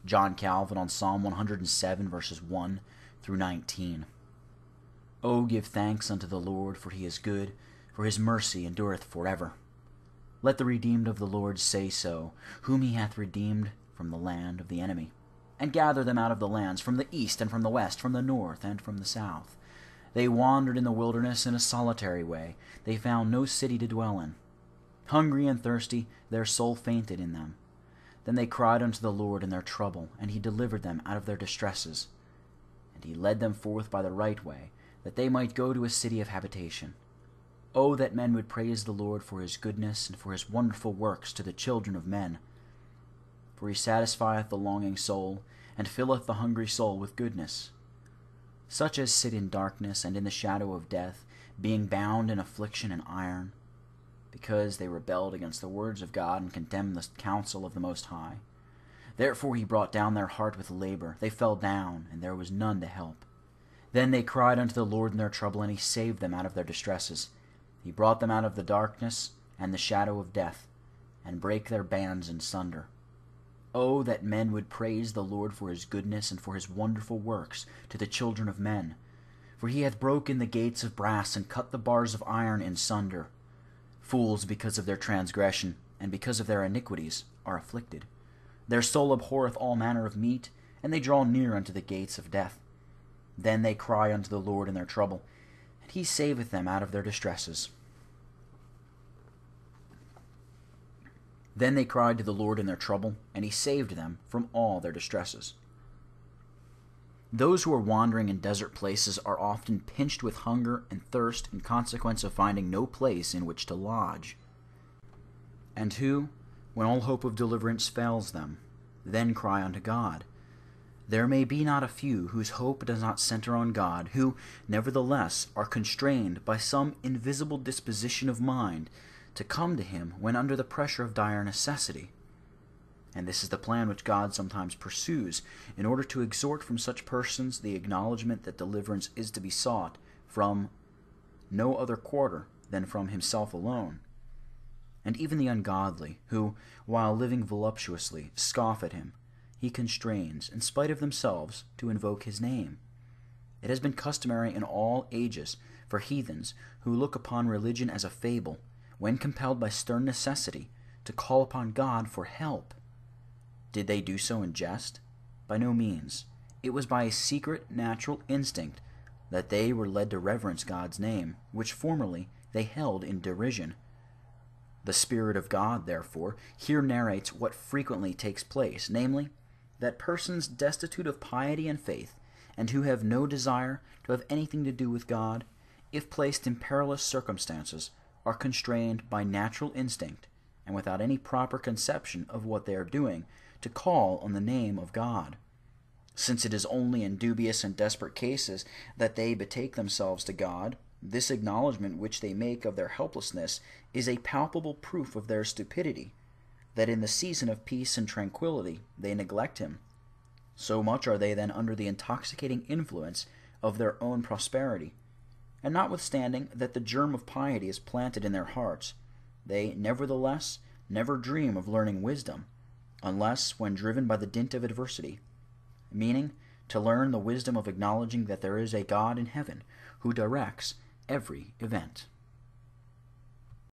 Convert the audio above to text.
John Calvin on Psalm 107, verses 1 through 19. O give thanks unto the Lord, for he is good, for his mercy endureth forever. Let the redeemed of the Lord say so, whom he hath redeemed from the land of the enemy, and gather them out of the lands, from the east and from the west, from the north and from the south. They wandered in the wilderness in a solitary way. They found no city to dwell in. Hungry and thirsty, their soul fainted in them. Then they cried unto the Lord in their trouble, and he delivered them out of their distresses. And he led them forth by the right way, that they might go to a city of habitation. O that men would praise the Lord for his goodness, and for his wonderful works to the children of men. For he satisfieth the longing soul, and filleth the hungry soul with goodness. Such as sit in darkness and in the shadow of death, being bound in affliction and iron, because they rebelled against the words of God, and condemned the counsel of the Most High. Therefore he brought down their heart with labor. They fell down, and there was none to help. Then they cried unto the Lord in their trouble, and he saved them out of their distresses. He brought them out of the darkness and the shadow of death, and brake their bands in sunder. O that men would praise the Lord for his goodness, and for his wonderful works to the children of men. For he hath broken the gates of brass, and cut the bars of iron in sunder. Fools, because of their transgression, and because of their iniquities, are afflicted. Their soul abhorreth all manner of meat, and they draw near unto the gates of death. Then they cry unto the Lord in their trouble, and he saveth them out of their distresses. Then they cried to the Lord in their trouble, and he saved them from all their distresses. Those who are wandering in desert places are often pinched with hunger and thirst in consequence of finding no place in which to lodge. And who, when all hope of deliverance fails them, then cry unto God. There may be not a few whose hope does not center on God, who, nevertheless, are constrained by some invisible disposition of mind to come to him when under the pressure of dire necessity. And this is the plan which God sometimes pursues, in order to extort from such persons the acknowledgement that deliverance is to be sought from no other quarter than from himself alone. And even the ungodly, who, while living voluptuously, scoff at him, he constrains, in spite of themselves, to invoke his name. It has been customary in all ages for heathens, who look upon religion as a fable, when compelled by stern necessity, to call upon God for help. Did they do so in jest? By no means. It was by a secret, natural instinct that they were led to reverence God's name, which formerly they held in derision. The Spirit of God, therefore, here narrates what frequently takes place, namely, that persons destitute of piety and faith, and who have no desire to have anything to do with God, if placed in perilous circumstances, are constrained by natural instinct, and without any proper conception of what they are doing, to call on the name of God. Since it is only in dubious and desperate cases that they betake themselves to God, this acknowledgment which they make of their helplessness is a palpable proof of their stupidity, that in the season of peace and tranquility they neglect him. So much are they then under the intoxicating influence of their own prosperity, and notwithstanding that the germ of piety is planted in their hearts, they nevertheless never dream of learning wisdom, unless when driven by the dint of adversity, meaning to learn the wisdom of acknowledging that there is a God in heaven who directs every event.